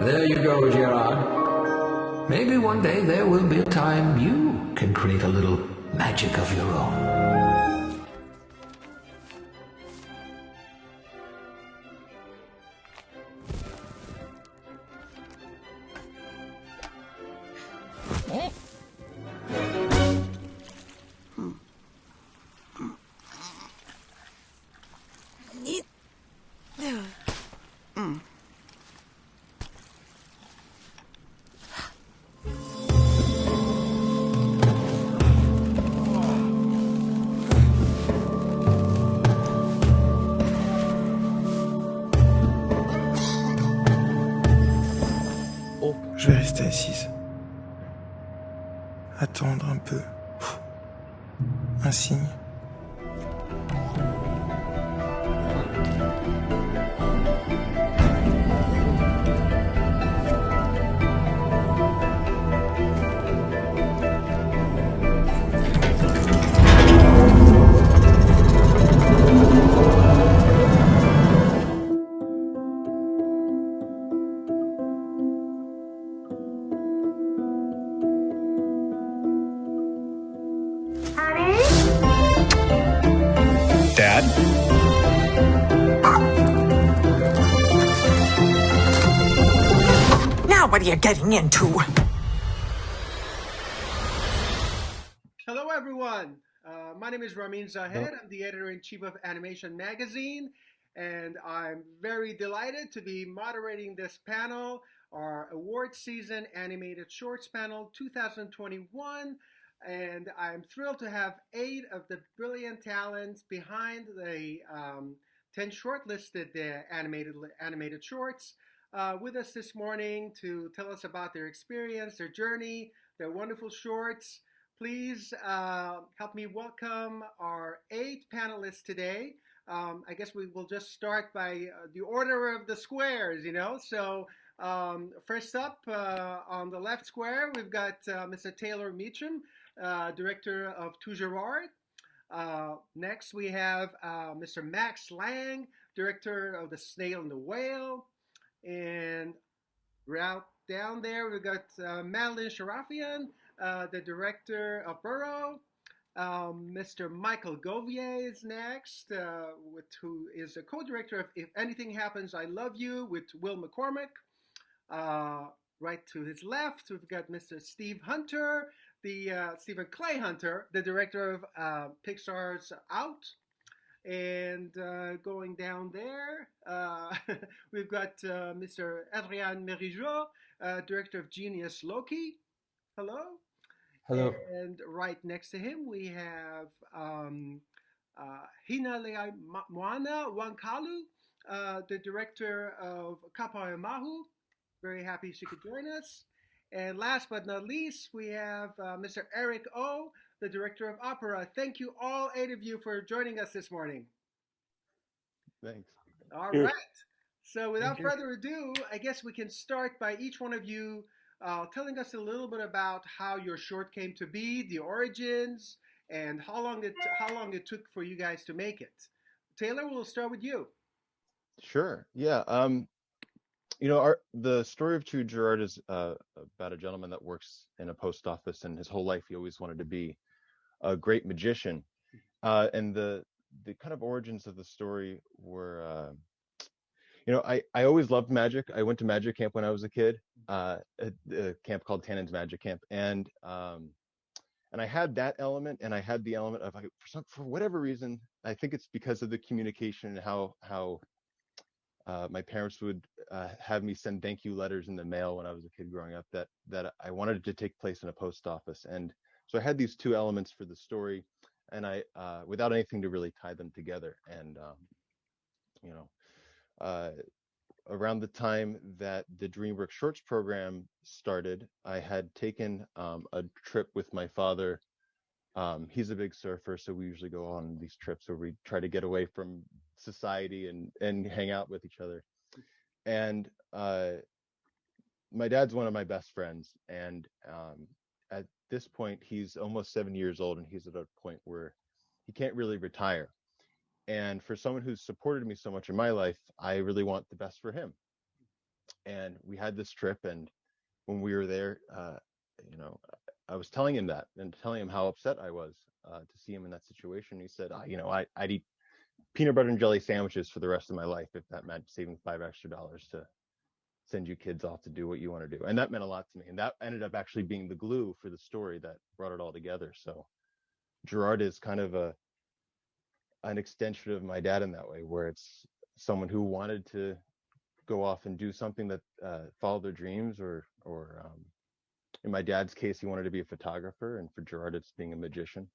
There you go, Gerard. Maybe one day there will be a time you can create a little magic of your own. Je vais rester assise. Attendre un peu. Un signe. Dad? Now what are you getting into? Hello, everyone. My name is Ramin Zahed. I'm the editor-in-chief of Animation Magazine, and I'm very delighted to be moderating this panel, our award season animated shorts panel 2021. And I'm thrilled to have 8 of the brilliant talents behind the 10 shortlisted animated shorts with us this morning to tell us about their experience, their journey, their wonderful shorts. Please help me welcome our 8 panelists today. I guess we will just start by the order of the squares, So first up on the left square, we've got Mr. Taylor Meacham, director of Gerard. Next, we have Mr. Max Lang, director of The Snail and the Whale. And right down there, we've got Madeline Sharafian, the director of Burrow. Mr. Michael Govier is next, who is a co-director of If Anything Happens, I Love You with Will McCormick. Right to his left, we've got Mr. Steve Hunter, Stephen Clay Hunter, the director of Pixar's Out. And going down there, we've got Mr. Adrien Merigeau, director of Genius Loci. Hello. Hello. And right next to him, we have Hinaleimoana Wong-Kalu, the director of Kapaemahu. Very happy she could join us. And last but not least, we have Mr. Erick O, the director of opera. Thank you, all 8 of you, for joining us this morning. Thanks. All right. So without further ado, I guess we can start by each one of you telling us a little bit about how your short came to be, the origins, and how long it took for you guys to make it. Taylor, we'll start with you. Sure. Yeah. The story of Gerard is about a gentleman that works in a post office, and his whole life he always wanted to be a great magician. And the kind of origins of the story were, I always loved magic. I went to magic camp when I was a kid, a camp called Tannen's Magic Camp, and I had that element, and I had the element of for whatever reason, I think it's because of the communication and how my parents would have me send thank you letters in the mail when I was a kid growing up, that I wanted it to take place in a post office. And so I had these 2 elements for the story, and I without anything to really tie them together. And around the time that the DreamWorks Shorts program started, I had taken a trip with my father. He's a big surfer, so we usually go on these trips where we try to get away from society and hang out with each other. And my dad's one of my best friends, and at this point he's almost 7 years old, and he's at a point where he can't really retire. And for someone who's supported me so much in my life, I really want the best for him. And we had this trip, and when we were there, you know, I was telling him that and telling him how upset I was to see him in that situation. He said, you know, I'd eat peanut butter and jelly sandwiches for the rest of my life if that meant saving $5 extra to send you kids off to do what you want to do. And that meant a lot to me. And that ended up actually being the glue for the story that brought it all together. So Gerard is kind of an extension of my dad in that way, where it's someone who wanted to go off and do something that follow their dreams, or in my dad's case, he wanted to be a photographer, and for Gerard, it's being a magician.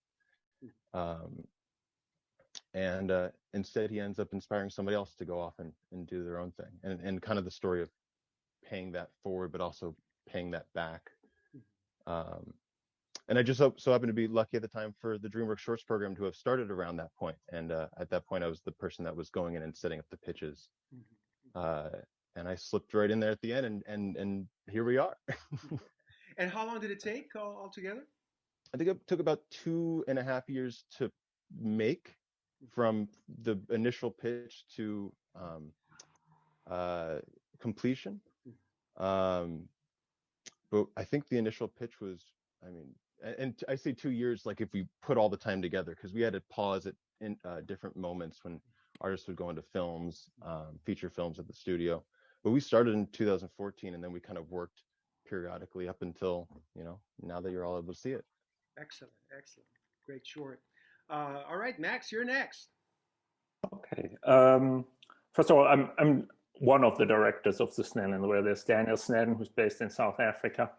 And instead, he ends up inspiring somebody else to go off and do their own thing, and kind of the story of paying that forward, but also paying that back. And I just so happened to be lucky at the time for the DreamWorks Shorts program to have started around that point. And at that point, I was the person that was going in and setting up the pitches. And I slipped right in there at the end, and here we are. And how long did it take altogether? I think it took about 2.5 years to make, from the initial pitch to completion. But I think the initial pitch was, I mean, and I say 2 years, like if we put all the time together, because we had to pause it in different moments when artists would go into films, feature films at the studio. But we started in 2014, and then we kind of worked periodically up until, you know, now that you're all able to see it. Excellent, excellent. Great short. All right, Max, you're next. Okay. First of all, I'm one of the directors of the Snail in the way. There's Daniel Snedden, who's based in South Africa.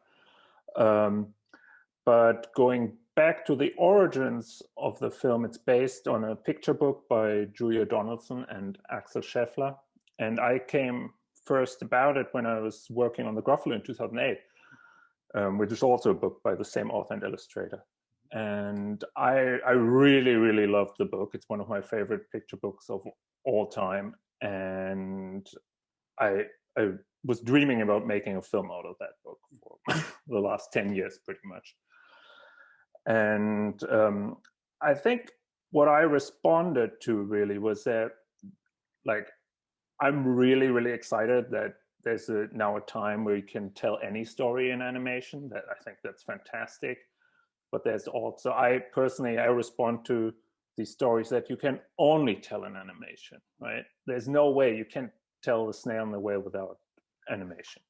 But going back to the origins of the film, it's based on a picture book by Julia Donaldson and Axel Scheffler. And I came first about it when I was working on The Gruffalo in 2008, which is also a book by the same author and illustrator. And I really, really loved the book. It's one of my favorite picture books of all time. And I was dreaming about making a film out of that book for the last 10 years, pretty much. And I think what I responded to really was that, like, I'm really, really excited that there's now a time where you can tell any story in animation. That I think that's fantastic. But there's also, I respond to these stories that you can only tell in animation, right? There's no way you can tell the Snail in the Whale without animation.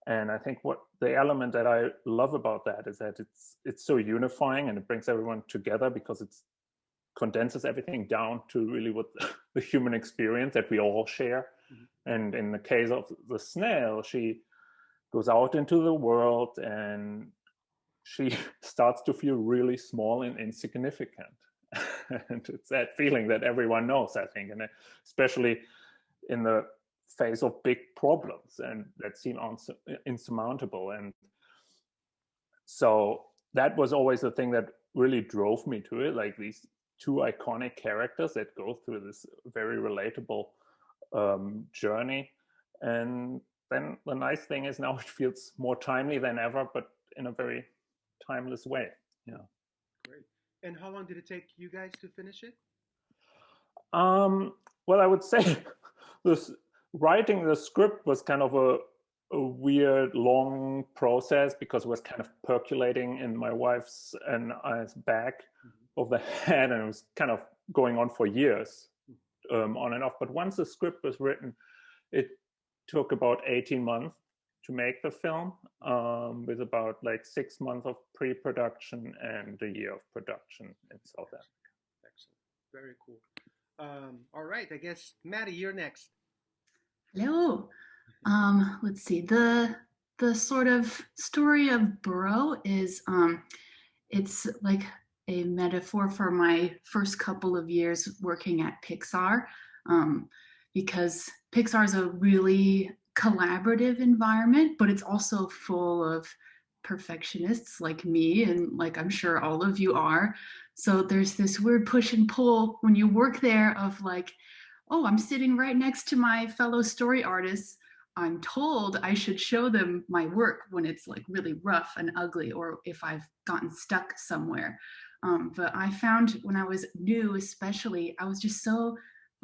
And I think what the element that I love about that is that it's so unifying, and it brings everyone together because it condenses everything down to really what the human experience that we all share. And in the case of the Snail, she goes out into the world and she starts to feel really small and insignificant. And it's that feeling that everyone knows, I think, and especially in the face of big problems and that seem insurmountable. And so that was always the thing that really drove me to it, like these two iconic characters that go through this very relatable journey. And then the nice thing is now it feels more timely than ever, but in a very timeless way. Yeah. Great. And how long did it take you guys to finish it? Well, I would say writing the script was kind of a weird, long process because it was kind of percolating in my wife's and I's back of the head, and it was kind of going on for years, on and off. But once the script was written, it took about 18 months to make the film, with about like 6 months of pre-production and a year of production in South Africa. Excellent. Very cool. All right, I guess, Maddie, you're next. Hello. Let's see. The sort of story of Burrow is, it's like a metaphor for my first couple of years working at Pixar, because Pixar is a really collaborative environment, but it's also full of perfectionists like me, and like I'm sure all of you are. So there's this weird push and pull when you work there of like, oh, I'm sitting right next to my fellow story artists. I'm told I should show them my work when it's like really rough and ugly, or if I've gotten stuck somewhere. But I found when I was new, especially, I was just so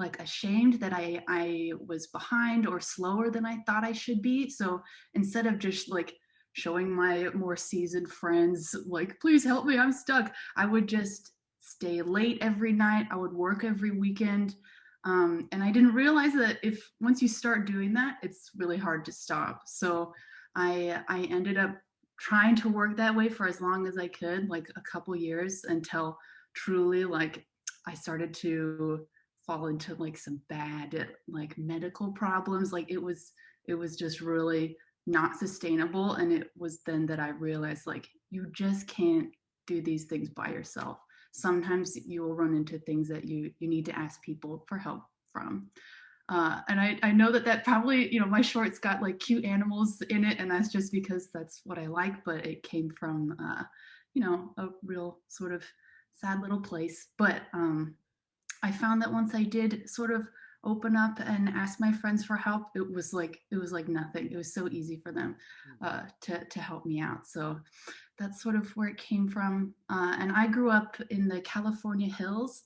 like ashamed that I was behind or slower than I thought I should be. So instead of just like showing my more seasoned friends, like, please help me, I'm stuck, I would just stay late every night. I would work every weekend. And I didn't realize that if once you start doing that, it's really hard to stop. So I ended up trying to work that way for as long as I could, like a couple years, until truly like I started to fall into like some bad like medical problems. Like it was just really not sustainable. And it was then that I realized like you just can't do these things by yourself. Sometimes you will run into things that you need to ask people for help from. And I know that probably, you know, my shorts got like cute animals in it, and that's just because that's what I like, but it came from, you know, a real sort of sad little place. But I found that once I did sort of open up and ask my friends for help, it was like nothing. It was so easy for them to help me out. So that's sort of where it came from. And I grew up in the California hills,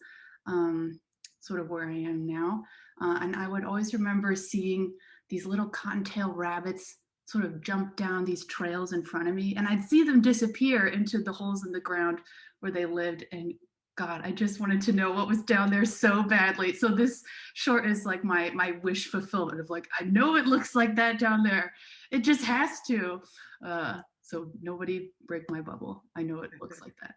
sort of where I am now. And I would always remember seeing these little cottontail rabbits sort of jump down these trails in front of me, and I'd see them disappear into the holes in the ground where they lived. And God, I just wanted to know what was down there so badly. So this short is like my wish fulfillment of like, I know it looks like that down there. It just has to. So nobody break my bubble. I know it looks like that.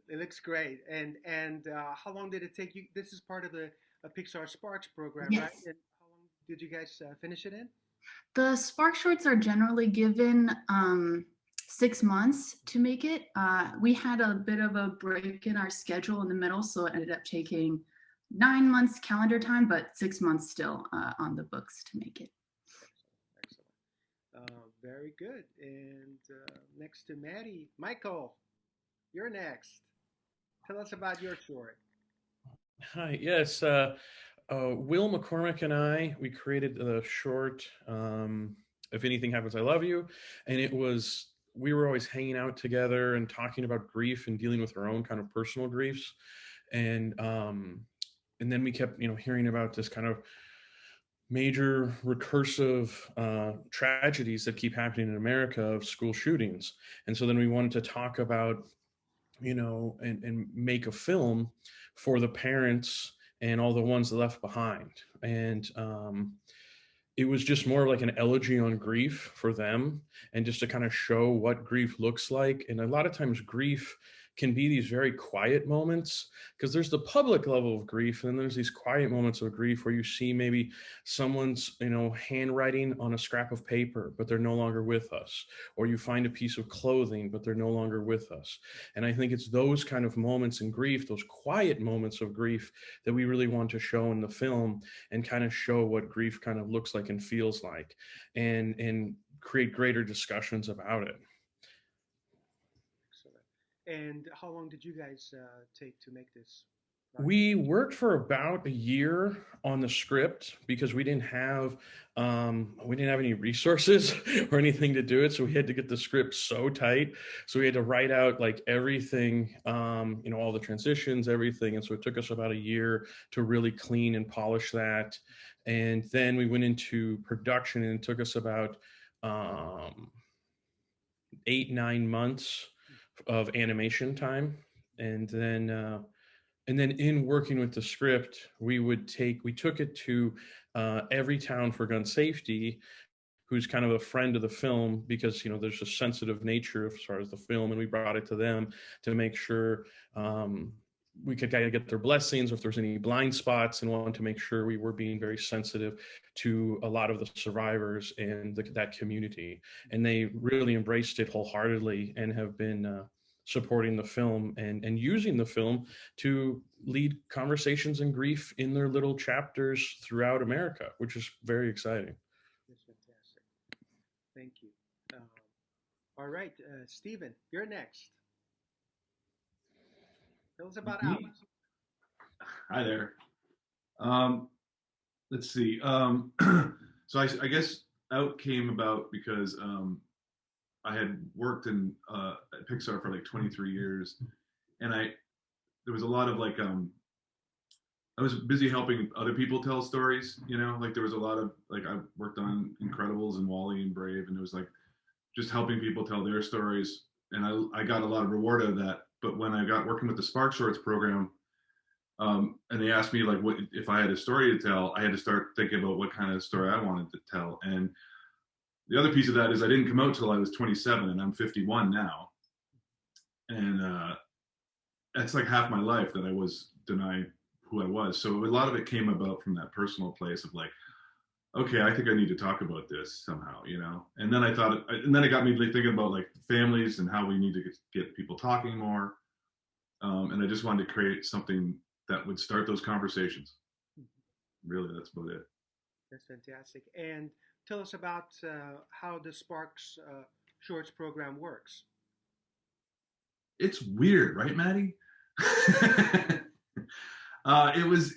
It looks great. And how long did it take you? This is part of the Pixar Sparks program, Yes. right? And how long did you guys finish it in? The Spark shorts are generally given 6 months to make it. We had a bit of a break in our schedule in the middle, so it ended up taking 9 months calendar time, but 6 months still on the books to make it. Excellent. Very good. And next to Maddie, Michael, you're next. Tell us about your short. Hi, yes. Will McCormick and we created the short, If Anything Happens, I Love You. And we were always hanging out together and talking about grief and dealing with our own kind of personal griefs. And then we kept, hearing about this kind of major recursive tragedies that keep happening in America of school shootings. And so then we wanted to talk about, and make a film for the parents and all the ones left behind. And it was just more like an elegy on grief for them, and just to kind of show what grief looks like. And a lot of times grief can be these very quiet moments, because there's the public level of grief, and then there's these quiet moments of grief where you see maybe someone's handwriting on a scrap of paper, but they're no longer with us, or you find a piece of clothing, but they're no longer with us. And I think it's those kind of moments in grief, those quiet moments of grief, that we really want to show in the film, and kind of show what grief kind of looks like and feels like, and create greater discussions about it. And how long did you guys take to make this? We worked for about a year on the script, because we didn't have any resources or anything to do it. So we had to get the script so tight. So we had to write out like everything, all the transitions, everything. And so it took us about a year to really clean and polish that. And then we went into production, and it took us about 8-9 months of animation time. And then in working with the script, we took it to Everytown for Gun Safety, who's kind of a friend of the film, because there's a sensitive nature as far as the film, and we brought it to them to make sure we could kind of get their blessings if there's any blind spots, and wanted to make sure we were being very sensitive to a lot of the survivors and that community. And they really embraced it wholeheartedly, and have been supporting the film and using the film to lead conversations in grief in their little chapters throughout America, which is very exciting. That's fantastic. Thank you. All right, Stephen, you're next. Tell us about Out. Hi there. Let's see. So I guess Out came about because I had worked in at Pixar for like 23 years, and there was a lot of like I was busy helping other people tell stories. Like there was a lot of like I worked on Incredibles and Wally and Brave, and it was like just helping people tell their stories, and I got a lot of reward out of that. But when I got working with the Spark Shorts program, and they asked me like what if I had a story to tell, I had to start thinking about what kind of story I wanted to tell. And the other piece of that is I didn't come out till I was 27, and I'm 51 now, and that's like half my life that I was denied who I was. So a lot of it came about from that personal place of like, okay, I think I need to talk about this somehow, And then and then it got me thinking about like families and how we need to get people talking more. And I just wanted to create something that would start those conversations. Really, that's about it. That's fantastic. And tell us about how the Sparks Shorts program works. It's weird, right, Maddie? It was,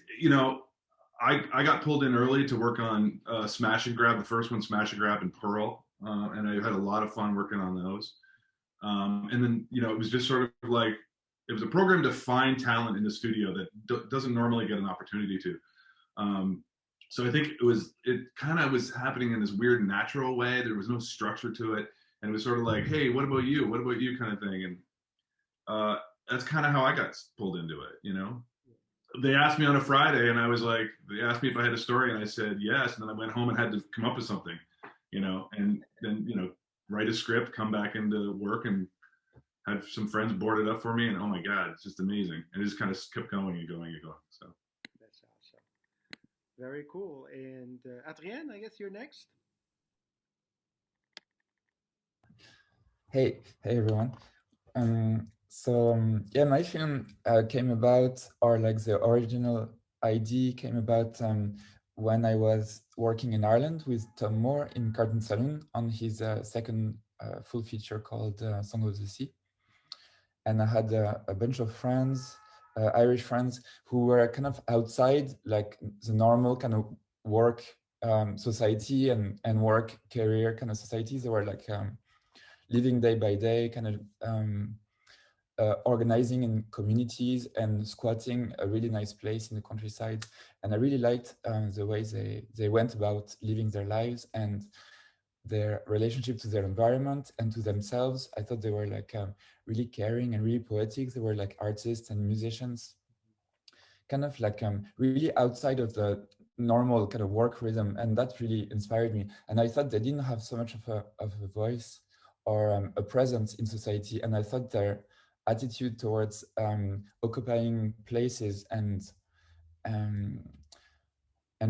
I got pulled in early to work on Smash and Grab, the first one, Smash and Grab and Pearl, and I had a lot of fun working on those. And then, it was just sort of like, it was a program to find talent in the studio that doesn't normally get an opportunity to. So I think it kind of was happening in this weird natural way. There was no structure to it. And it was sort of like, hey, what about you? What about you kind of thing. And that's kind of how I got pulled into it, They asked me on a Friday and I was like, they asked me if I had a story and I said yes. And then I went home and had to come up with something, and then, write a script, come back into work and had some friends board it up for me. And oh my God, it's just amazing. And it just kind of kept going and going and going. So that's awesome. Very cool. And Adrien, I guess you're next. Hey everyone. Yeah, my film came about, or like the original idea came about when I was working in Ireland with Tom Moore in Cartoon Saloon on his second full feature called Song of the Sea. And I had a bunch of friends, Irish friends, who were kind of outside like the normal kind of work society and work career kind of societies. They were like living day by day, kind of organizing in communities and squatting a really nice place in the countryside. And I really liked the way they went about living their lives and their relationship to their environment and to themselves. I thought they were like really caring and really poetic. They were like artists and musicians, kind of like really outside of the normal kind of work rhythm. And that really inspired me. And I thought they didn't have so much of a voice or a presence in society. And I thought their attitude towards occupying places and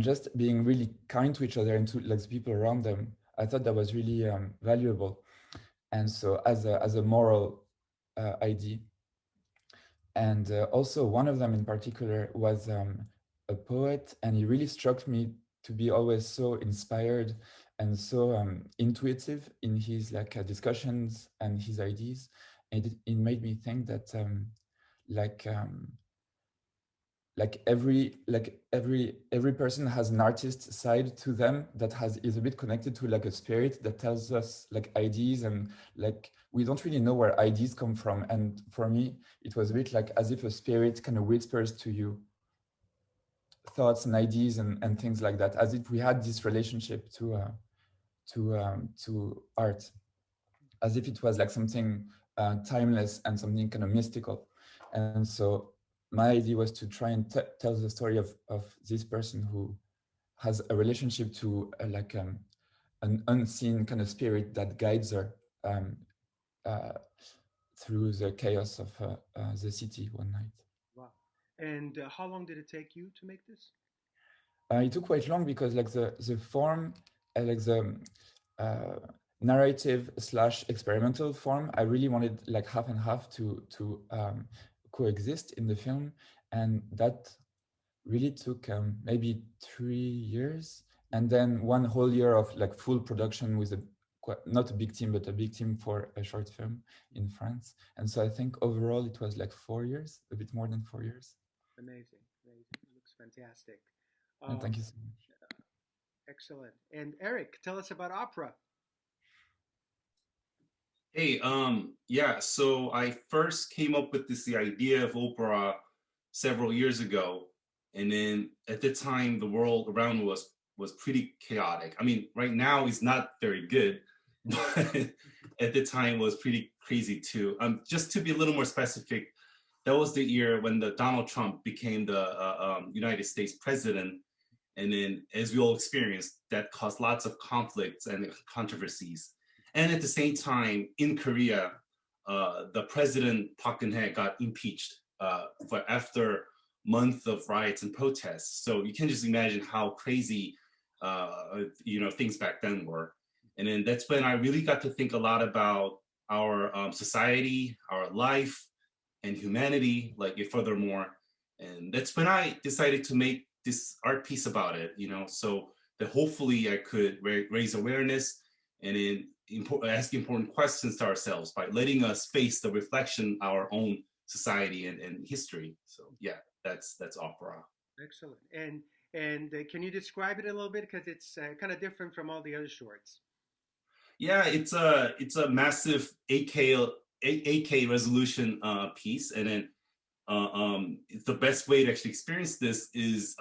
just being really kind to each other and to like the people around them, I thought that was really valuable. And so as a moral idea. And also one of them in particular was a poet, and he really struck me to be always so inspired and so intuitive in his like discussions and his ideas. And it made me think that every person has an artist side to them that is a bit connected to like a spirit that tells us like ideas, and like we don't really know where ideas come from. And for me, it was a bit like as if a spirit kind of whispers to you thoughts and ideas and things like that, as if we had this relationship to art, as if it was like something timeless and something kind of mystical. And so my idea was to try and tell the story of this person who has a relationship to an unseen kind of spirit that guides her through the chaos of the city one night. Wow. And how long did it take you to make this? It took quite long because like the form, like the narrative / experimental form, I really wanted like half and half to coexist in the film, and that really took maybe 3 years, and then 1 whole year of like full production with not a big team, but a big team for a short film in France. And so I think overall it was like 4 years, a bit more than 4 years. Amazing, amazing. It looks fantastic. Thank you so much. Excellent. And Erick, tell us about opera. Hey, yeah, so I first came up with the idea of opera several years ago. And then at the time, the world around was pretty chaotic. I mean, right now it's not very good, but at the time was pretty crazy too. Just to be a little more specific, that was the year when the Donald Trump became the United States president. And then, as we all experienced, that caused lots of conflicts and controversies. And at the same time, in Korea, the president Park Geun-hye got impeached for after month of riots and protests. So you can just imagine how crazy, things back then were. And then that's when I really got to think a lot about our society, our life, and humanity, like furthermore. And that's when I decided to make this art piece about it, so that hopefully I could raise awareness and then ask important questions to ourselves by letting us face the reflection of our own society and history. So yeah, that's opera. Excellent. And can you describe it a little bit, because it's kind of different from all the other shorts? Yeah, it's a massive 8K resolution piece, and then the best way to actually experience this is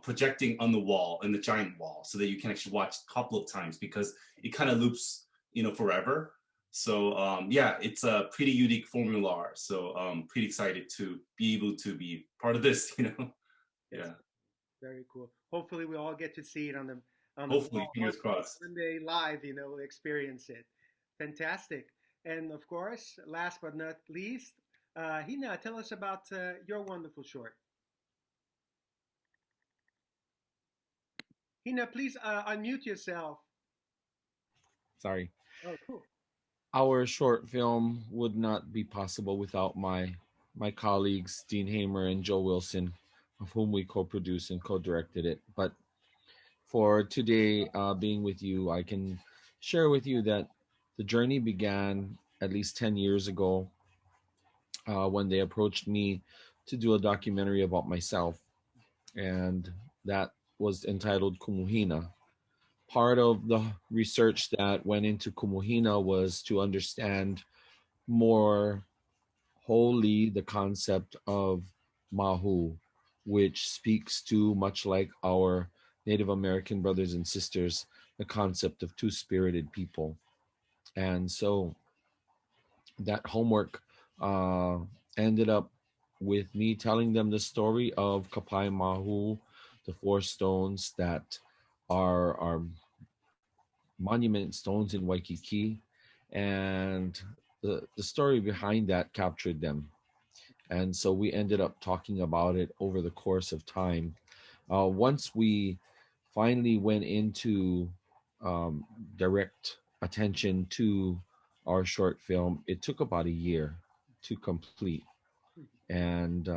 projecting on the wall, in the giant wall, so that you can actually watch a couple of times, because it kind of loops forever. So yeah, it's a pretty unique formula. So pretty excited to be able to be part of this. Yeah. Very cool. Hopefully we all get to see it on the Hopefully, wall fingers crossed. one day live, experience it. Fantastic. And of course, last but not least, Hina, tell us about your wonderful short. Hina, please unmute yourself. Sorry. Oh, cool. Our short film would not be possible without my colleagues, Dean Hamer and Joe Wilson, of whom we co-produced and co-directed it. But for today, being with you, I can share with you that the journey began at least 10 years ago when they approached me to do a documentary about myself. And that was entitled Kumuhina. Part of the research that went into Kumuhina was to understand more wholly the concept of Mahu, which speaks to, much like our Native American brothers and sisters, the concept of two-spirited people. And so that homework ended up with me telling them the story of Kapaemahu, the four stones that are monument stones in Waikiki, and the story behind that captured them. And so we ended up talking about it over the course of time. Once we finally went into direct attention to our short film, it took about a year to complete. And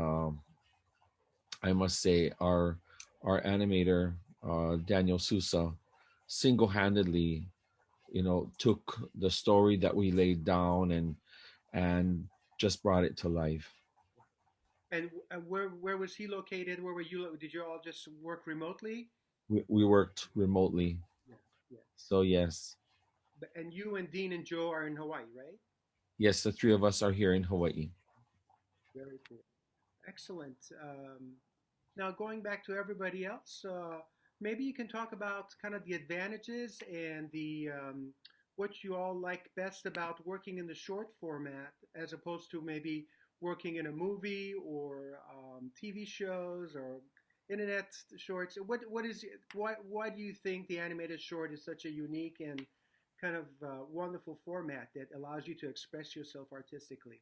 I must say, our animator, Daniel Sousa, single-handedly, took the story that we laid down and just brought it to life. And where was he located? Where were you? Did you all just work remotely? We worked remotely. Yeah. So yes. And you and Dean and Joe are in Hawaii, right? Yes, the three of us are here in Hawaii. Very cool. Excellent. Now, going back to everybody else, maybe you can talk about kind of the advantages and the what you all like best about working in the short format, as opposed to maybe working in a movie or TV shows or internet shorts. Why do you think the animated short is such a unique and kind of wonderful format that allows you to express yourself artistically?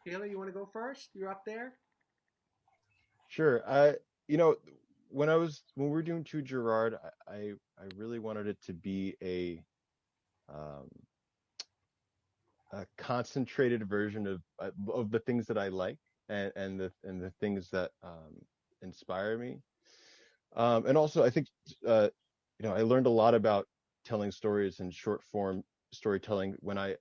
Taylor, you want to go first? You're up there. Sure. When we were doing To Gerard, I really wanted it to be a concentrated version of the things that I like and the things that inspire me. And also, I think I learned a lot about telling stories and short form storytelling when I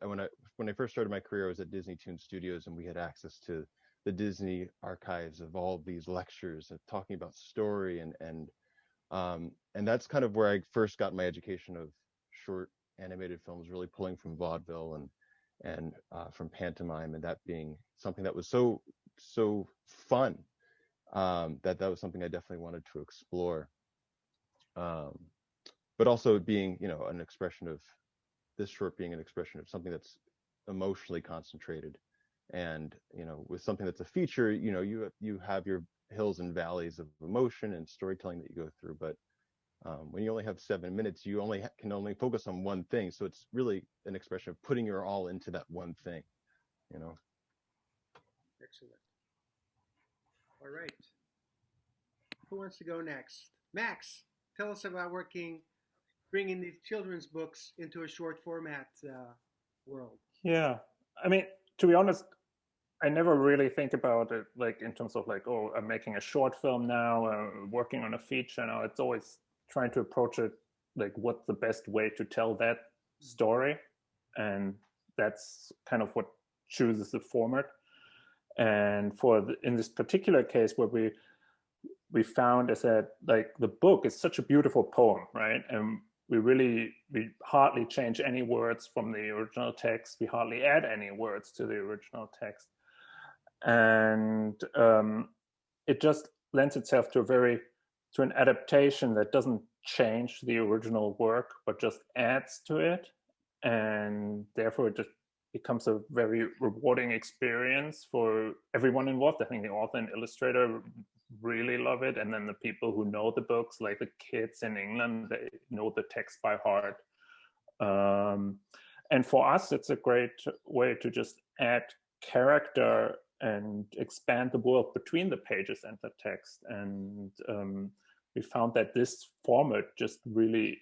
first started my career. I was at Disney Toon Studios, and we had access to the Disney archives of all of these lectures and talking about story and that's kind of where I first got my education of short animated films, really pulling from vaudeville and from pantomime, and that being something that was so fun, that was something I definitely wanted to explore. But also being, an expression of this short being an expression of something that's emotionally concentrated, and with something that's a feature, you have your hills and valleys of emotion and storytelling that you go through, but when you only have 7 minutes, you can only focus on one thing. So it's really an expression of putting your all into that one thing, Excellent. All right. Who wants to go next? Max, tell us about bringing these children's books into a short format world. Yeah, I mean, to be honest, I never really think about it like in terms of like, oh, I'm making a short film now, working on a feature now. It's always trying to approach it like, what's the best way to tell that story, and that's kind of what chooses the format. And in this particular case, what we found is that like the book is such a beautiful poem, right? And we hardly change any words from the original text. We hardly add any words to the original text. And it just lends itself to an adaptation that doesn't change the original work, but just adds to it. And therefore it just becomes a very rewarding experience for everyone involved. I think the author and illustrator really love it, and then the people who know the books, like the kids in England, they know the text by heart. And for us, it's a great way to just add character and expand the world between the pages and the text. And we found that this format just really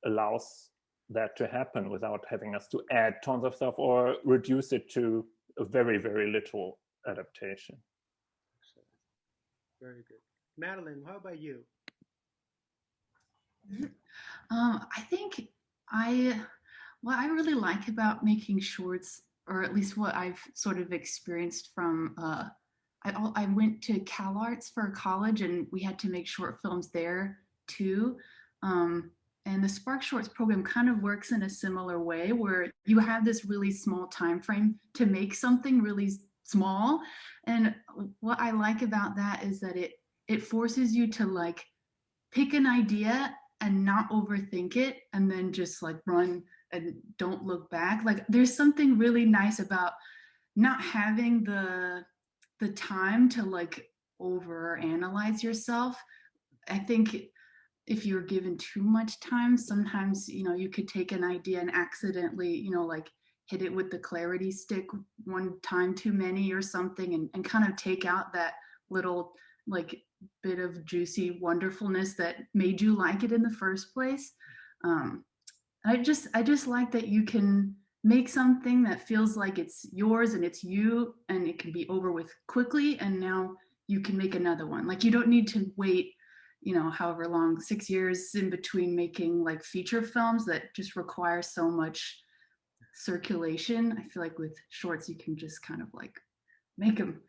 allows that to happen without having us to add tons of stuff or reduce it to a very, very literal adaptation. Very good. Madeline, how about you? I think what I really like about making shorts, or at least what I've sort of experienced from, I went to CalArts for college, and we had to make short films there too. And the Spark Shorts program kind of works in a similar way, where you have this really small time frame to make something really small. And what I like about that is that it forces you to like pick an idea and not overthink it, and then just like run and don't look back. Like there's something really nice about not having the time to like over analyze yourself. I think if you're given too much time, sometimes you could take an idea and accidentally like hit it with the clarity stick one time too many or something, and kind of take out that little like bit of juicy wonderfulness that made you like it in the first place. I just like that you can make something that feels like it's yours and it's you, and it can be over with quickly, and now you can make another one. Like you don't need to wait however long, 6 years in between making like feature films that just require so much circulation. I feel like with shorts you can just kind of like make them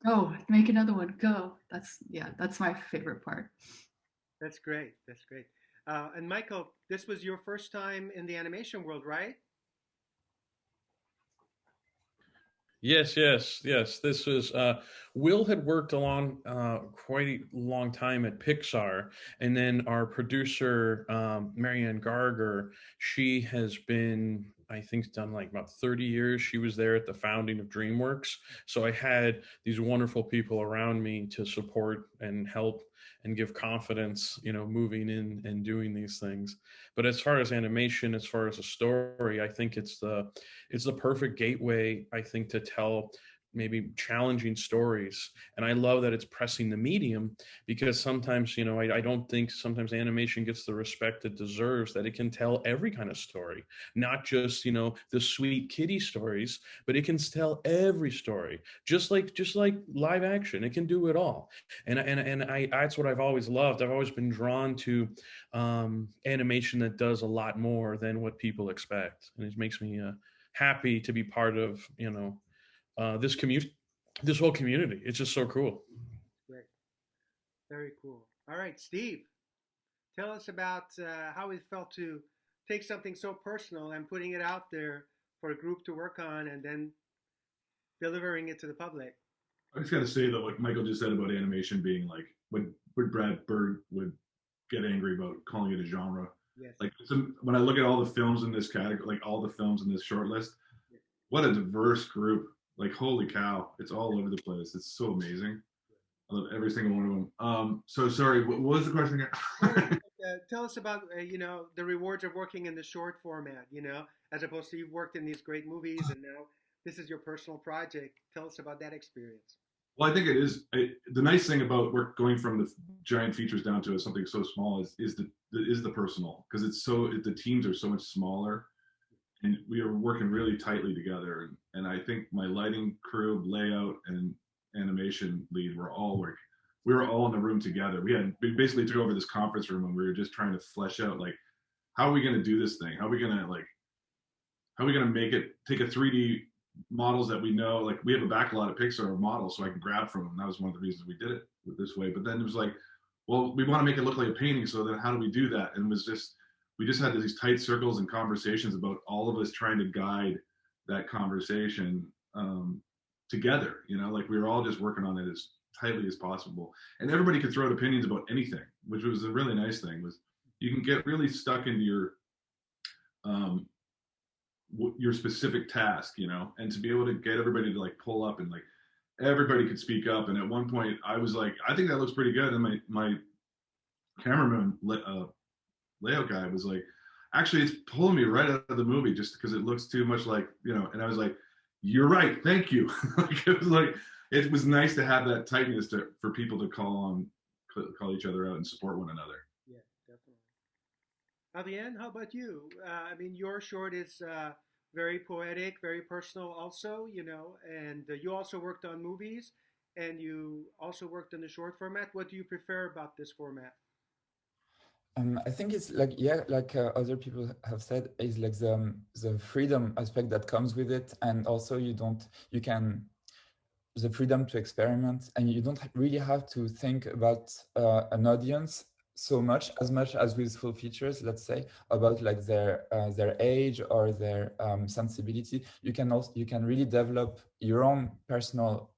go, make another one, go. That's my favorite part. That's great. And Michael, this was your first time in the animation world, right? Yes. This was Will had worked along quite a long time at Pixar, and then our producer Marianne Garger, she has been, I think, done like about 30 years. She was there at the founding of DreamWorks, so I had these wonderful people around me to support and help and give confidence, moving in and doing these things. But as far as animation, as far as a story, I think it's the perfect gateway, I think, to tell maybe challenging stories. And I love that it's pressing the medium, because sometimes, I don't think sometimes animation gets the respect it deserves, that it can tell every kind of story, not just, the sweet kiddie stories, but it can tell every story, just like live action. It can do it all. And that's what I've always loved. I've always been drawn to animation that does a lot more than what people expect. And it makes me happy to be part of, this whole community. It's just so cool. Great. Very cool. All right, Steve, tell us about how it felt to take something so personal and putting it out there for a group to work on and then delivering it to the public. I just got to say that what Michael just said about animation being like when Brad Bird would get angry about calling it a genre. Yes. Like when I look at all the films in this category, like all the films in this short list, what a diverse group. Like, holy cow, it's all over the place. It's so amazing. I love every single one of them. So sorry, what was the question again? Tell us about, the rewards of working in the short format, as opposed to you've worked in these great movies and now this is your personal project. Tell us about that experience. Well, I think it is the nice thing about going from the giant features down to something so small is the personal, because the teams are so much smaller, and we are working really tightly together. And I think my lighting crew, layout, and animation lead we were all in the room together. We basically took over this conference room and we were just trying to flesh out like, how are we going to do this thing? How are we going to make it take a 3D models that we know, like we have a backlot of Pixar models so I can grab from them. That was one of the reasons we did it this way. But then it was like, well, we want to make it look like a painting, so then how do we do that? And we just had these tight circles and conversations about all of us trying to guide that conversation together, like we were all just working on it as tightly as possible. And everybody could throw out opinions about anything, which was a really nice thing. Was you can get really stuck into your specific task, and to be able to get everybody to like pull up and like everybody could speak up. And at one point I was like, I think that looks pretty good. And my cameraman, layout guy was like, actually it's pulling me right out of the movie just because it looks too much like, and I was like, you're right. Thank you. It was nice to have that tightness for people to call each other out and support one another. Yeah, definitely. Adrien, how about you? Your short is very poetic, very personal also, and you also worked on movies and you also worked in the short format. What do you prefer about this format? I think it's like, other people have said, is like the freedom aspect that comes with it. And also the freedom to experiment, and you don't really have to think about an audience so much as with full features, let's say, about like their age or their sensibility. You can really develop your own personal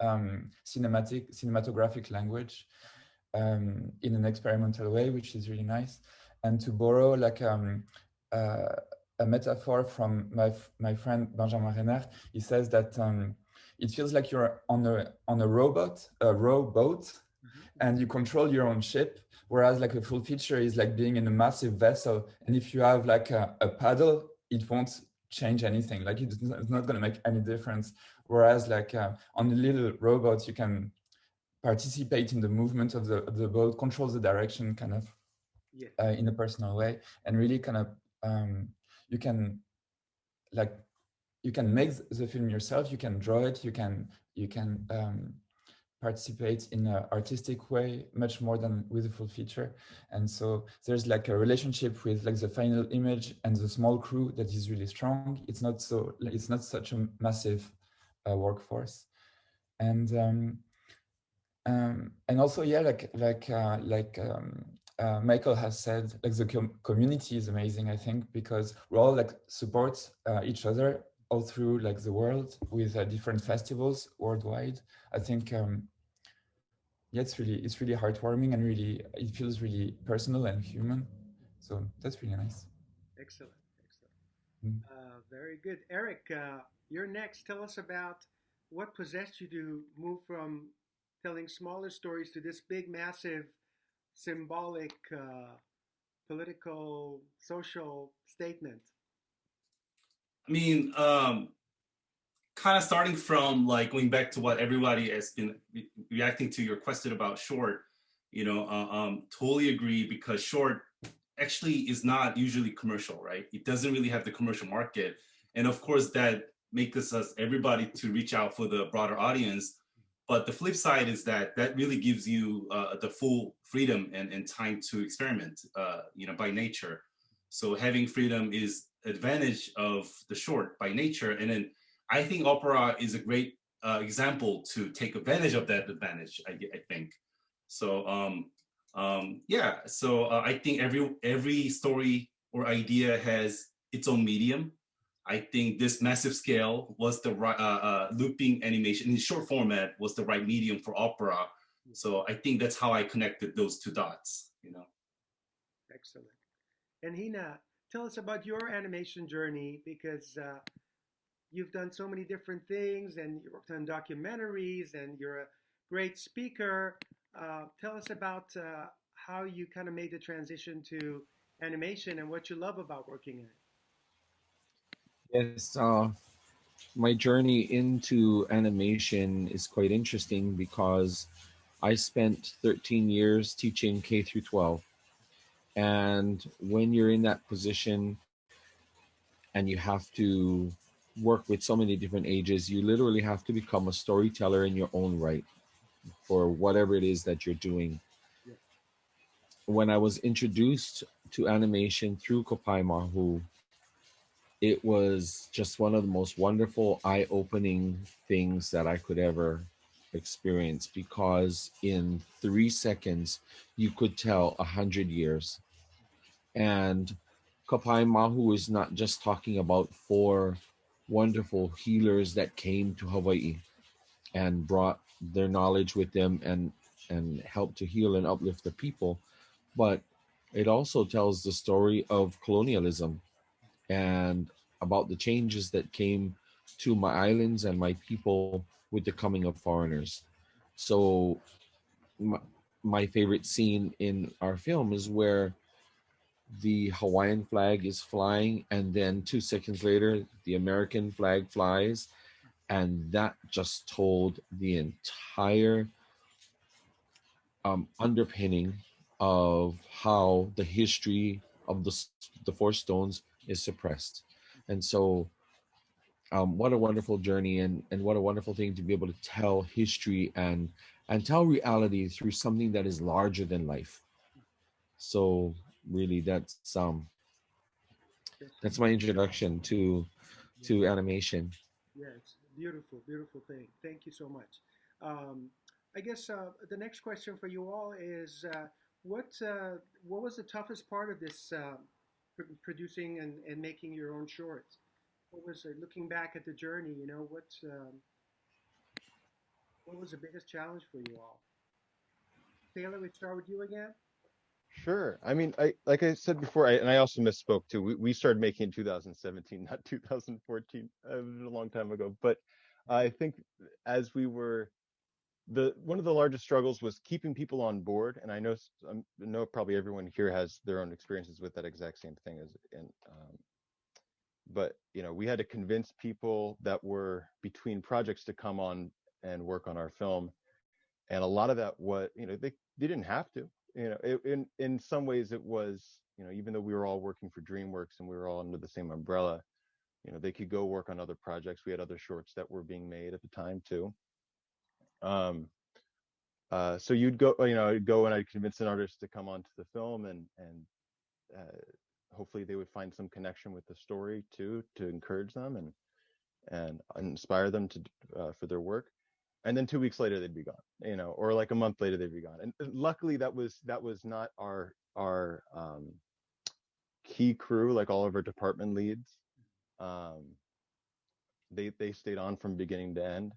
cinematographic language in an experimental way, which is really nice. And to borrow like a metaphor from my friend Benjamin Renner, he says that it feels like you're on a rowboat, and you control your own ship, whereas like a full feature is like being in a massive vessel, and if you have like a paddle, it won't change anything. Like it's not going to make any difference. Whereas like on a little rowboat, you can participate in the movement of the boat, control the direction kind of in a personal way, and really kind of you can make the film yourself, you can draw it, you can participate in an artistic way much more than with a full feature. And so there's like a relationship with like the final image and the small crew that is really strong. It's not such a massive workforce. And also Michael has said, like the community is amazing, I think, because we all like support each other all through like the world with different festivals worldwide. I think it's really heartwarming, and really it feels really personal and human. So that's really nice. Excellent. Very good. Erick, you're next. Tell us about what possessed you to move from telling smaller stories to this big, massive, symbolic, political, social statement. Kind of starting from like going back to what everybody has been reacting to your question about short, totally agree, because short actually is not usually commercial, right? It doesn't really have the commercial market. And of course that makes us everybody to reach out for the broader audience. But the flip side is that really gives you the full freedom and time to experiment, by nature. So having freedom is advantage of the short by nature. And then I think opera is a great example to take advantage of that advantage, I think. So I think every story or idea has its own medium. I think this massive scale was the right, looping animation in short format was the right medium for opera. So I think that's how I connected those two dots, you know. Excellent. And Hina, tell us about your animation journey, because you've done so many different things, and you've worked on documentaries, and you're a great speaker. Tell us about how you kind of made the transition to animation and what you love about working in it. Yes, my journey into animation is quite interesting because I spent 13 years teaching K through 12. And when you're in that position and you have to work with so many different ages, you literally have to become a storyteller in your own right for whatever it is that you're doing. Yeah. When I was introduced to animation through Kapaemahu, it was just one of the most wonderful, eye-opening things that I could ever experience, because in 3 seconds you could tell 100 years. And Kapaemahu is not just talking about 4 wonderful healers that came to Hawaii and brought their knowledge with them and helped to heal and uplift the people, but it also tells the story of colonialism and about the changes that came to my islands and my people with the coming of foreigners. So my favorite scene in our film is where the Hawaiian flag is flying, and then 2 seconds later the American flag flies, and that just told the entire underpinning of how the history of the 4 stones is suppressed. And so what a wonderful journey, and what a wonderful thing to be able to tell history and tell reality through something that is larger than life. So really that's my introduction to animation. Yeah, it's a beautiful, beautiful thing. Thank you so much. I guess the next question for you all is what was the toughest part of this producing and making your own shorts? What was looking back at the journey? You know, what was the biggest challenge for you all? Taylor, we start with you again. Sure. I mean, like I said before, and I also misspoke too. We started making in 2017, not 2014. It was a long time ago. But I think as we were, one of the largest struggles was keeping people on board. And I know probably everyone here has their own experiences with that exact same thing but you know, we had to convince people that were between projects to come on and work on our film. And a lot of that was, you know, they didn't have to. You know, in some ways it was, you know, even though we were all working for DreamWorks and we were all under the same umbrella, you know, they could go work on other projects. We had other shorts that were being made at the time too. So you'd go, you know, I'd go and I'd convince an artist to come onto the film, and hopefully they would find some connection with the story too, to encourage them and inspire them to for their work. And then 2 weeks later they'd be gone, you know, or like a month later they'd be gone. And luckily that was not our key crew, like all of our department leads. They stayed on from beginning to end.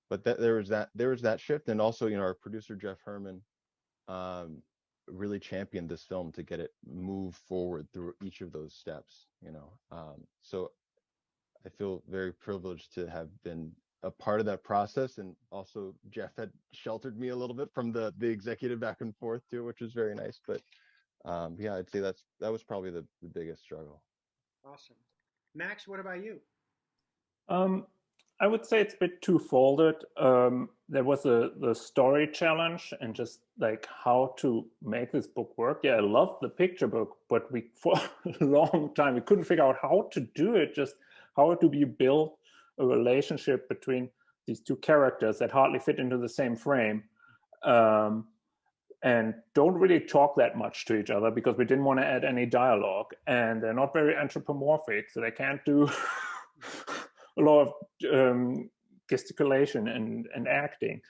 But there was that shift. And also, you know, our producer Jeff Herman really championed this film to get it move forward through each of those steps, you know. So I feel very privileged to have been a part of that process, and also Jeff had sheltered me a little bit from the executive back and forth too, which was very nice. But yeah, I'd say that was probably the biggest struggle. Awesome. Max, what about you? I would say it's a bit twofolded. There was the story challenge and just like how to make this book work. Yeah, I loved the picture book, but for a long time we couldn't figure out how to do it. Just how do you build a relationship between these two characters that hardly fit into the same frame, and don't really talk that much to each other because we didn't want to add any dialogue, and they're not very anthropomorphic, so they can't do a lot of gesticulation and acting.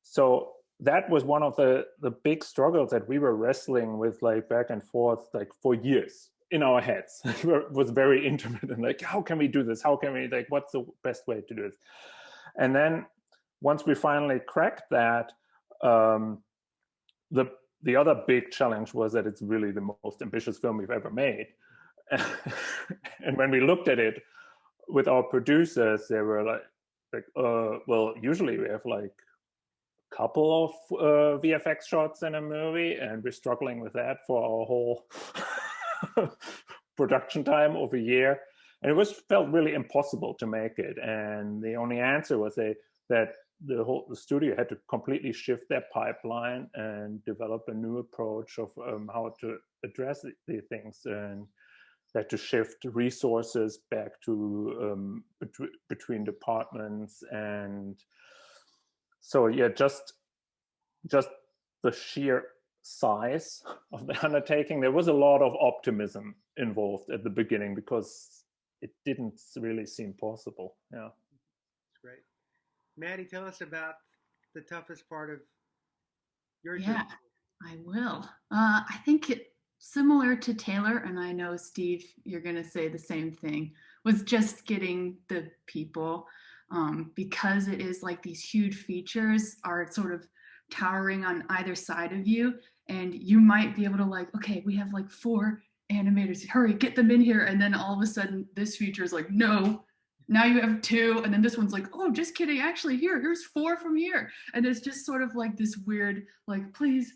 So that was one of the big struggles that we were wrestling with, like back and forth, like for years. in our heads. It was very intimate and like, how can we do this? How can we, like, what's the best way to do this? And then once we finally cracked that, the other big challenge was that it's really the most ambitious film we've ever made. And when we looked at it with our producers, they were like, well, usually we have like a couple of VFX shots in a movie, and we're struggling with that for our whole production time of a year. And it felt really impossible to make it. And the only answer was that the studio had to completely shift their pipeline and develop a new approach of how to address the things, and they had to shift resources back to between departments. And so yeah, just the sheer size of the undertaking, there was a lot of optimism involved at the beginning because it didn't really seem possible. Yeah. That's great. Maddie, tell us about the toughest part of your Yeah, journey. I will. I think similar to Taylor, and I know Steve, you're going to say the same thing, was just getting the people, because it is like these huge features are sort of towering on either side of you, and you might be able to like, okay, we have like 4 animators, hurry, get them in here, and then all of a sudden this feature is like, no, now you have 2, and then this one's like, oh, just kidding, actually here's 4 from here, and it's just sort of like this weird, like, please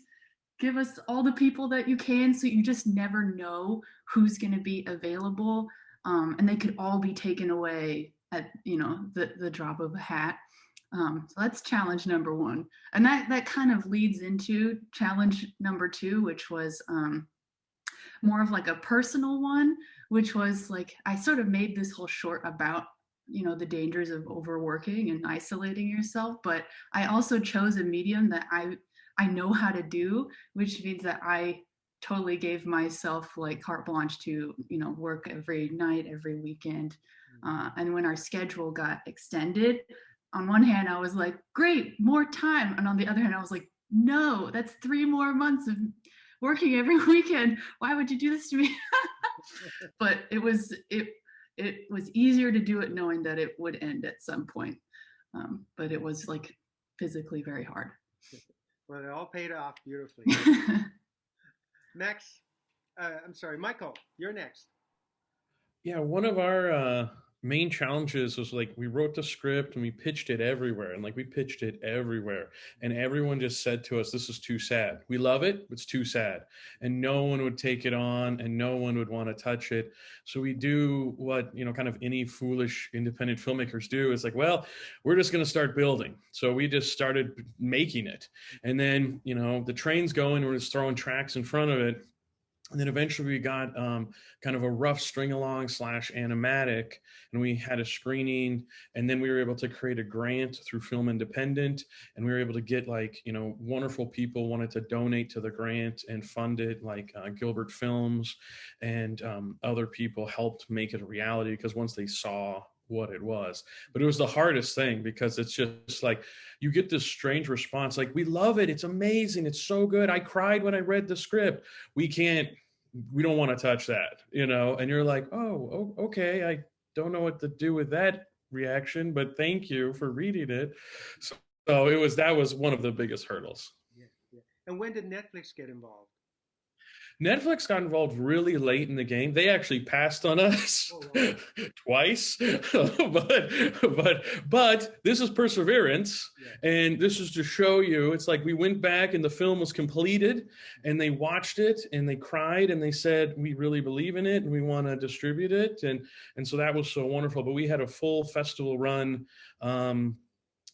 give us all the people that you can, so you just never know who's going to be available, and they could all be taken away at the drop of a hat. So that's challenge number 1, and that kind of leads into challenge number 2, which was more of like a personal one, which was like, I sort of made this whole short about the dangers of overworking and isolating yourself, but I also chose a medium that I know how to do, which means that I totally gave myself like carte blanche to work every night, every weekend. And when our schedule got extended, on one hand I was like, great, more time, and on the other hand I was like, no, that's 3 more months of working every weekend. Why would you do this to me? But it was easier to do it knowing that it would end at some point, but it was like physically very hard. Well, it all paid off beautifully. Next, I'm sorry, Michael, you're next. Yeah, one of our main challenges was like we wrote the script and we pitched it everywhere, and like we pitched it everywhere, and everyone just said to us, this is too sad. We love it, but it's too sad. And no one would take it on, and no one would want to touch it. So we do what kind of any foolish independent filmmakers do. It's like, well, we're just going to start building. So we just started making it, and then the train's going, we're just throwing tracks in front of it. And then eventually we got kind of a rough string along / animatic, and we had a screening, and then we were able to create a grant through Film Independent, and we were able to get wonderful people wanted to donate to the grant and fund it, like Gilbert Films and other people helped make it a reality, because once they saw what it was. But it was the hardest thing, because it's just like you get this strange response like, we love it, it's amazing, it's so good, I cried when I read the script, we don't want to touch that, and you're like, oh, okay, I don't know what to do with that reaction, but thank you for reading it. So that was one of the biggest hurdles. Yeah. And when did Netflix get involved? Netflix got involved really late in the game. They actually passed on us twice, but this is perseverance, and this is to show you. It's like we went back and the film was completed, and they watched it and they cried and they said, "We really believe in it and we want to distribute it," and so that was so wonderful. But we had a full festival run.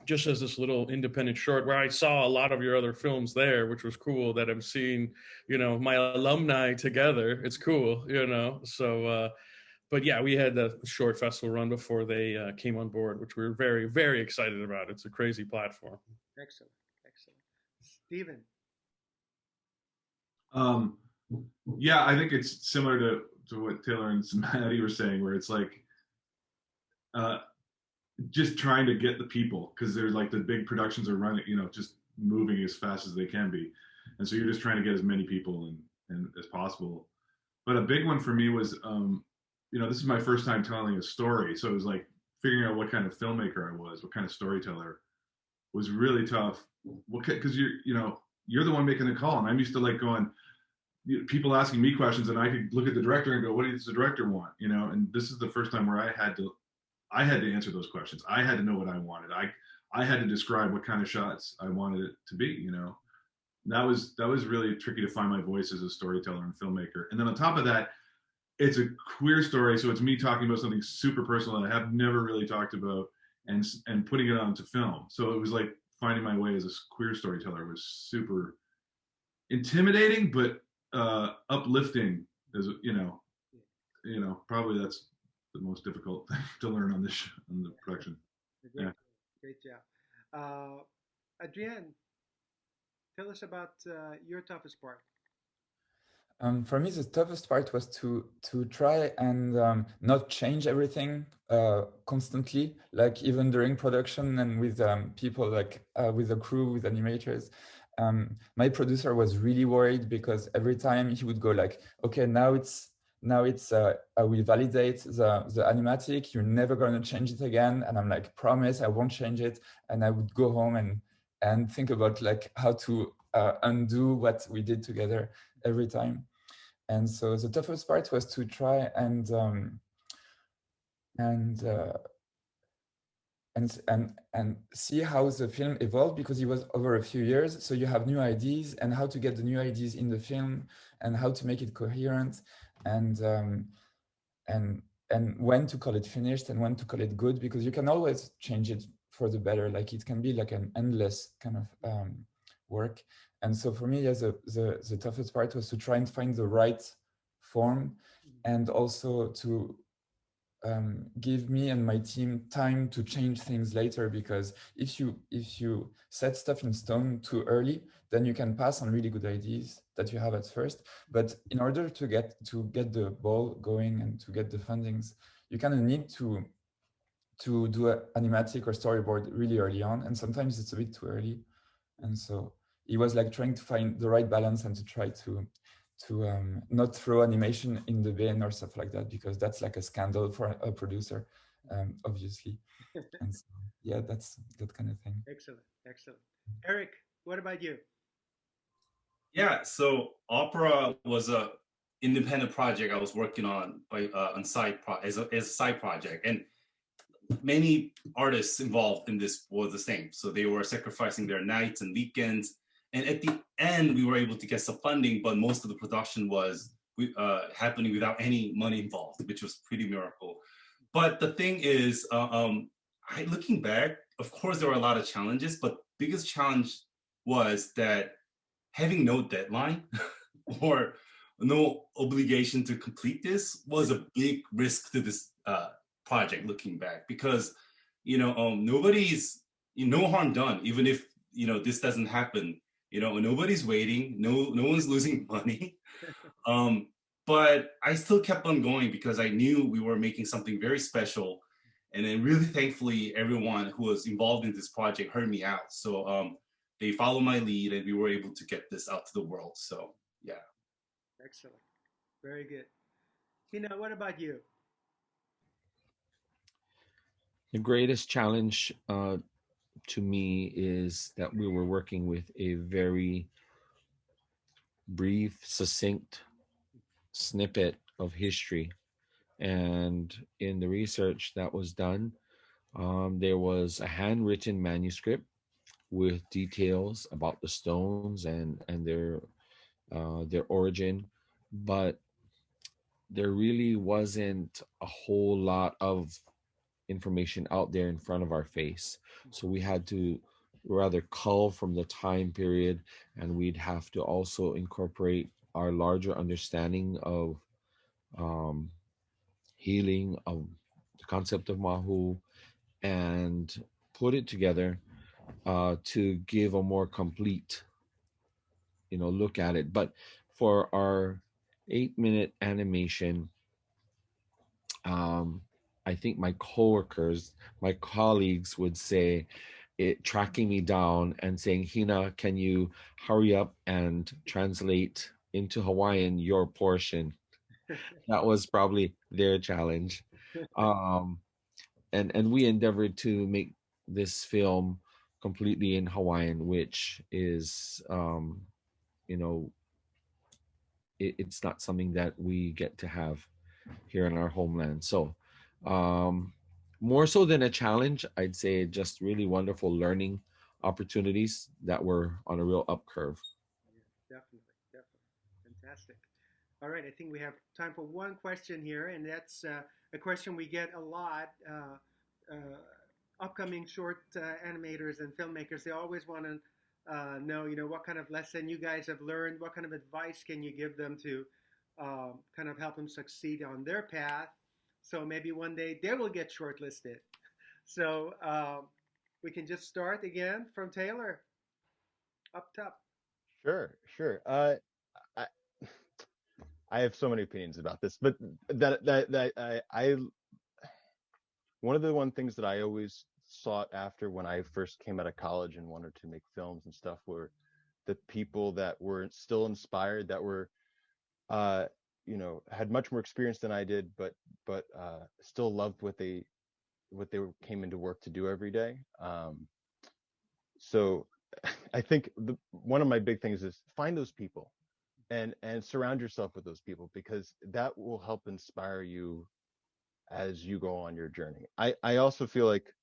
Just as this little independent short where I saw a lot of your other films there, which was cool that I'm seeing, my alumni together. It's cool, so, but yeah, we had the short festival run before they came on board, which we were very, very excited about. It's a crazy platform. Excellent. Steven. Yeah, I think it's similar to what Taylor and Maddie were saying, where it's like, just trying to get the people, because there's like the big productions are running, just moving as fast as they can be, and so you're just trying to get as many people and as possible. But a big one for me was, this is my first time telling a story. So it was like figuring out what kind of filmmaker I was, what kind of storyteller was really tough. Because you're the one making the call. And I'm used to like going, people asking me questions and I could look at the director and go, what does the director want? And this is the first time where I had to answer those questions. I had to know what I wanted. I had to describe what kind of shots I wanted it to be, That was really tricky to find my voice as a storyteller and filmmaker. And then on top of that, it's a queer story, so it's me talking about something super personal that I have never really talked about and putting it onto film. So it was like finding my way as a queer storyteller was super intimidating, but uplifting. As probably that's the most difficult thing to learn on on the production. Great job. Adrien, tell us about your toughest part. For me, the toughest part was to try and not change everything constantly, like even during production and with people, like with the crew, with animators. My producer was really worried because every time he would go like, okay, now it's I will validate the animatic, you're never going to change it again. And I'm like, promise, I won't change it. And I would go home and think about like how to undo what we did together every time. And so the toughest part was to try and see how the film evolved, because it was over a few years. So you have new ideas and how to get the new ideas in the film and how to make it coherent and when to call it finished and when to call it good, because you can always change it for the better. Like it can be like an endless kind of work. And so for me, the toughest part was to try and find the right form, and also to give me and my team time to change things later. Because if you set stuff in stone too early, then you can pass on really good ideas that you have at first. But in order to get the ball going and to get the fundings, you kind of need to do an animatic or storyboard really early on, and sometimes it's a bit too early. And so it was like trying to find the right balance and to try to not throw animation in the bin or stuff like that, because that's like a scandal for a producer, obviously. And so, yeah, that's that kind of thing. Excellent. Erick, what about you? Yeah, so Opera was a independent project I was working on as a side project, and many artists involved in this was the same. So they were sacrificing their nights and weekends. And at the end, we were able to get some funding, but most of the production was happening without any money involved, which was pretty miracle. But the thing is, looking back, of course, there were a lot of challenges, but biggest challenge was that having no deadline or no obligation to complete this was a big risk to this project, looking back, because nobody's no harm done, even if this doesn't happen. Nobody's waiting, no one's losing money. But I still kept on going because I knew we were making something very special. And then really thankfully, everyone who was involved in this project heard me out. So they followed my lead and we were able to get this out to the world. So yeah. Excellent. Very good. Hina, what about you? The greatest challenge to me is that we were working with a very brief, succinct snippet of history. And in the research that was done, there was a handwritten manuscript with details about the stones and their origin, but there really wasn't a whole lot of information out there in front of our face. So we had to rather cull from the time period, and we'd have to also incorporate our larger understanding of healing, of the concept of Mahu, and put it together to give a more complete look at it. But for our 8-minute animation, I think my coworkers, my colleagues would say, tracking me down and saying, Hina, can you hurry up and translate into Hawaiian your portion? That was probably their challenge. And we endeavored to make this film completely in Hawaiian, which is you know, it's not something that we get to have here in our homeland. So more so than a challenge, I'd say just really wonderful learning opportunities that were on a real up curve. Yeah, definitely. Fantastic. All right, I think we have time for one question here, and that's a question we get a lot. Upcoming short animators and filmmakers, they always want to know, what kind of lesson you guys have learned, what kind of advice can you give them to kind of help them succeed on their path. So maybe one day they will get shortlisted. So we can just start again from Taylor, up top. Sure. I have so many opinions about this, but I one of the things that I always sought after when I first came out of college and wanted to make films and stuff were the people that were still inspired, that were had much more experience than I did, but still loved what they came into work to do every day. So I think one of my big things is find those people and surround yourself with those people, because that will help inspire you as you go on your journey. I also feel like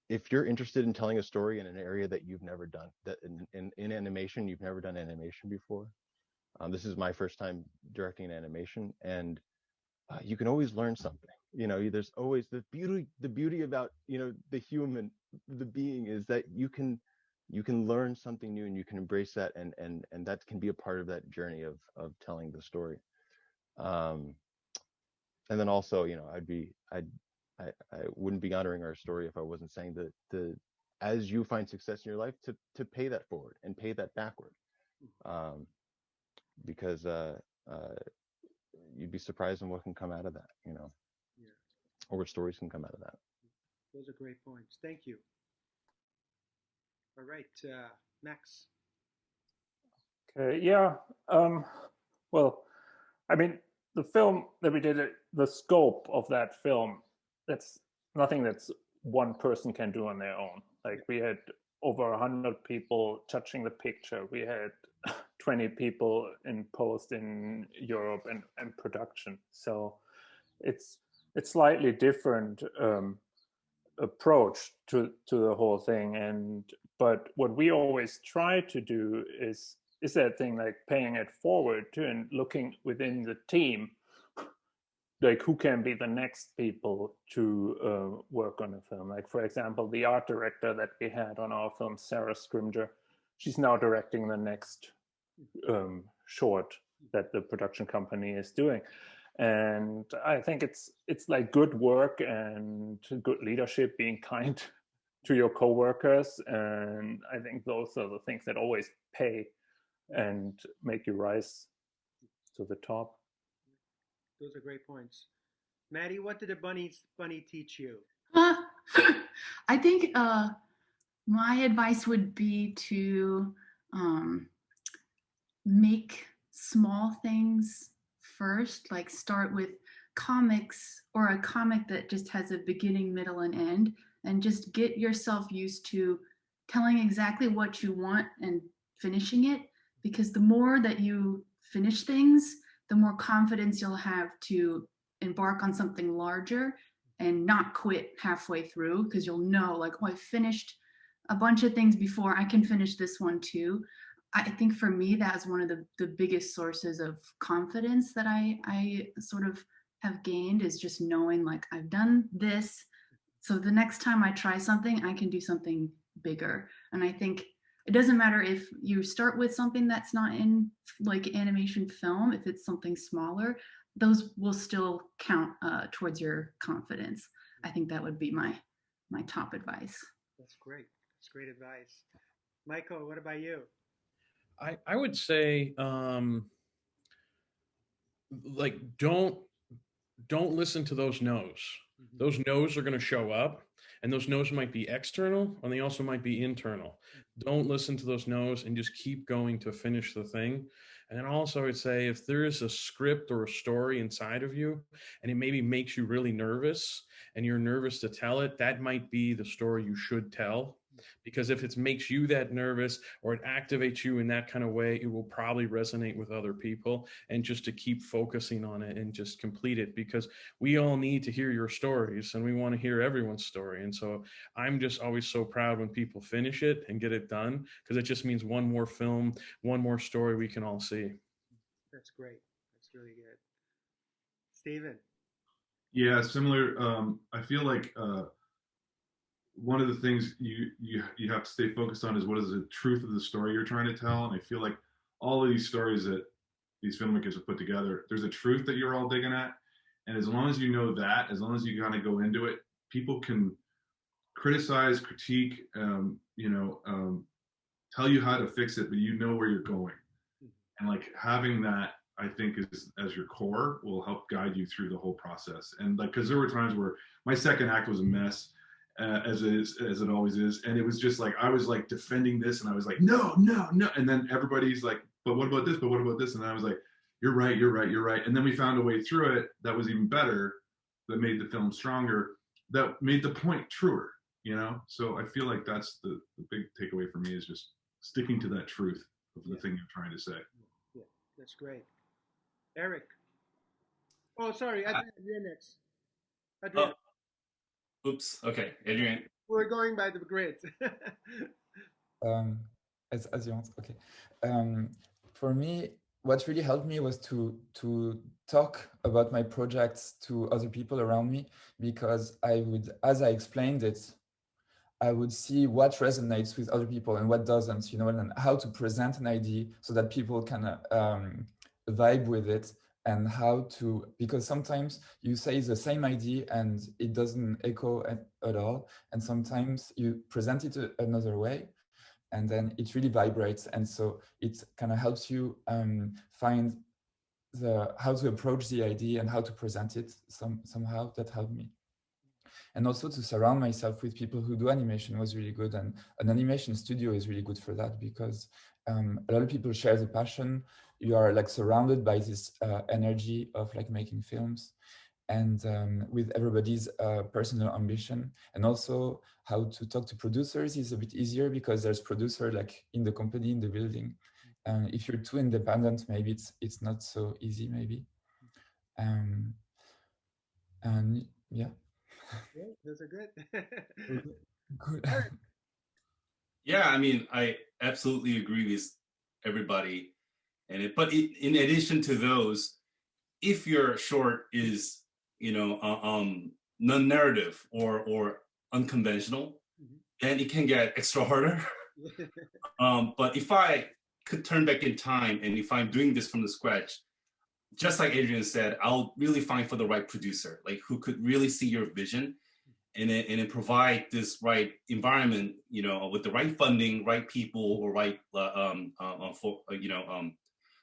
if you're interested in telling a story in an area that you've never done, that in animation, you've never done animation before. This is my first time directing an animation, and you can always learn something. There's always the beauty about, the human, the being, is that you can learn something new, and you can embrace that, and that can be a part of that journey of telling the story. And then also, I wouldn't be honoring our story if I wasn't saying that as you find success in your life, to pay that forward and pay that backward, because you'd be surprised on what can come out of that, or what stories can come out of that. Those are great points. Thank you. All right, Max. Okay, yeah. Well, I mean, the film that we did, the scope of that film, that's nothing that's one person can do on their own. Like, we had over 100 people touching the picture. We had 20 people in post in Europe and production. So it's slightly different approach to the whole thing. But what we always try to do is that thing, like paying it forward to and looking within the team, like who can be the next people to work on a film. Like, for example, the art director that we had on our film, Sarah Scrimger, she's now directing the next short that the production company is doing. And I think it's like good work and good leadership, being kind to your coworkers. And I think those are the things that always pay and make you rise to the top. Those are great points. Maddie, what did the bunny teach you? I think my advice would be to make small things first, like start with comics, or a comic that just has a beginning, middle, and end, and just get yourself used to telling exactly what you want and finishing it, because the more that you finish things, the more confidence you'll have to embark on something larger and not quit halfway through, because you'll know, like, oh, I finished a bunch of things before, I can finish this one too. I think for me, that's one of the biggest sources of confidence that I sort of have gained, is just knowing, like, I've done this, so the next time I try something, I can do something bigger. And I think it doesn't matter if you start with something that's not in like animation film, if it's something smaller, those will still count towards your confidence. I think that would be my top advice. That's great. That's great advice. Michael, what about you? I would say, like, don't listen to those no's. Those no's are going to show up, and those no's might be external, and they also might be internal. Don't listen to those no's and just keep going to finish the thing. And then also I'd say if there is a script or a story inside of you and it maybe makes you really nervous and you're nervous to tell it, that might be the story you should tell. Because if it makes you that nervous or it activates you in that kind of way, it will probably resonate with other people. And just to keep focusing on it and just complete it, because we all need to hear your stories and we want to hear everyone's story. And so I'm just always so proud when people finish it and get it done, because it just means one more film, one more story we can all see. That's great. That's really good. Steven. Yeah, similar. I feel like one of the things you have to stay focused on is what is the truth of the story you're trying to tell. And I feel like all of these stories that these filmmakers have put together, there's a truth that you're all digging at. And as long as you know that, as long as you kind of go into it, people can criticize, critique, tell you how to fix it, but you know where you're going. And like having that, I think, is as your core will help guide you through the whole process. And like, because there were times where my second act was a mess, as it always is, and it was just like I was like defending this, and I was like, no, and then everybody's like, but what about this? But what about this? And I was like, you're right. And then we found a way through it that was even better, that made the film stronger, that made the point truer. So I feel like that's the big takeaway for me, is just sticking to that truth of the thing you're trying to say. Yeah, that's great. Erick. Oh, sorry, Adrien, you're next. Adrien. Oh. Oops. Okay, Adrien. We're going by the grid. As you want. Okay. For me, what really helped me was to talk about my projects to other people around me, because I would, as I explained it, I would see what resonates with other people and what doesn't, and how to present an idea so that people can vibe with it, and how to, because sometimes you say the same idea and it doesn't echo at all. And sometimes you present it another way and then it really vibrates. And so it kind of helps you find how to approach the idea and how to present it somehow. That helped me. And also to surround myself with people who do animation was really good. And an animation studio is really good for that, because a lot of people share the passion. You are like surrounded by this energy of like making films, and with everybody's personal ambition. And also how to talk to producers is a bit easier, because there's producer like in the company, in the building. If you're too independent, maybe it's not so easy, maybe. And yeah. Yeah, those are good. Good. Yeah, I mean, I absolutely agree with everybody. But in addition to those, if your short is, non-narrative or unconventional, then it can get extra harder. But if I could turn back in time, and if I'm doing this from the scratch, just like Adrien said, I'll really find for the right producer, like who could really see your vision and then provide this right environment, with the right funding, right people, or right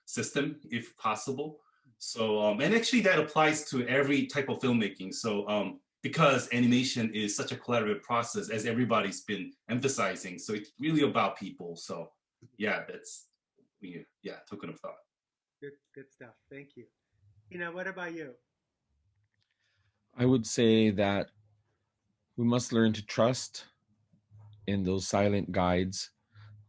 system, if possible. So, and actually that applies to every type of filmmaking. So, because animation is such a collaborative process, as everybody's been emphasizing, so it's really about people. So, yeah, that's token of thought. Good stuff. Thank you. What about you? I would say that we must learn to trust in those silent guides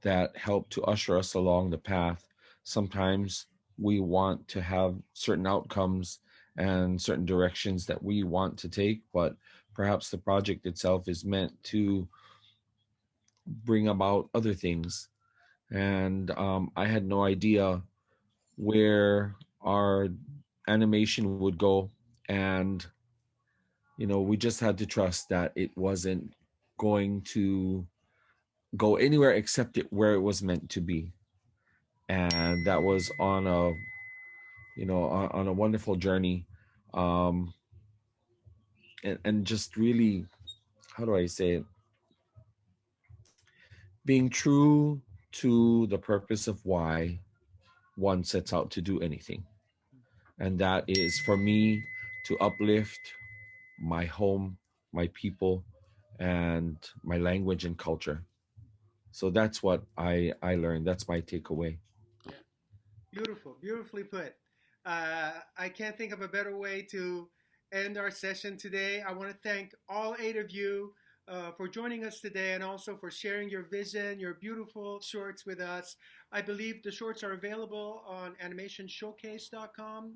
that help to usher us along the path. Sometimes we want to have certain outcomes and certain directions that we want to take, but perhaps the project itself is meant to bring about other things. And I had no idea where our animation would go, and we just had to trust that it wasn't going to go anywhere except where it was meant to be. And that was on a on a wonderful journey, and just really, how do I say it, being true to the purpose of why one sets out to do anything. And that is for me to uplift my home, my people, and my language and culture. So that's what I learned. That's my takeaway. Yeah. Beautiful, beautifully put. I can't think of a better way to end our session today. I want to thank all 8 of you for joining us today and also for sharing your vision, your beautiful shorts with us. I believe the shorts are available on animationshowcase.com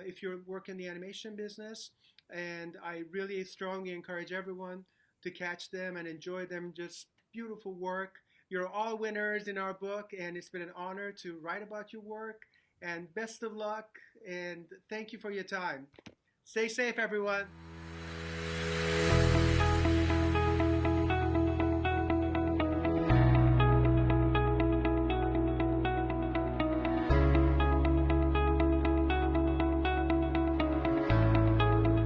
if you work in the animation business. And I really strongly encourage everyone to catch them and enjoy them. Just beautiful work. You're all winners in our book, and it's been an honor to write about your work. And best of luck, and thank you for your time. Stay safe, everyone.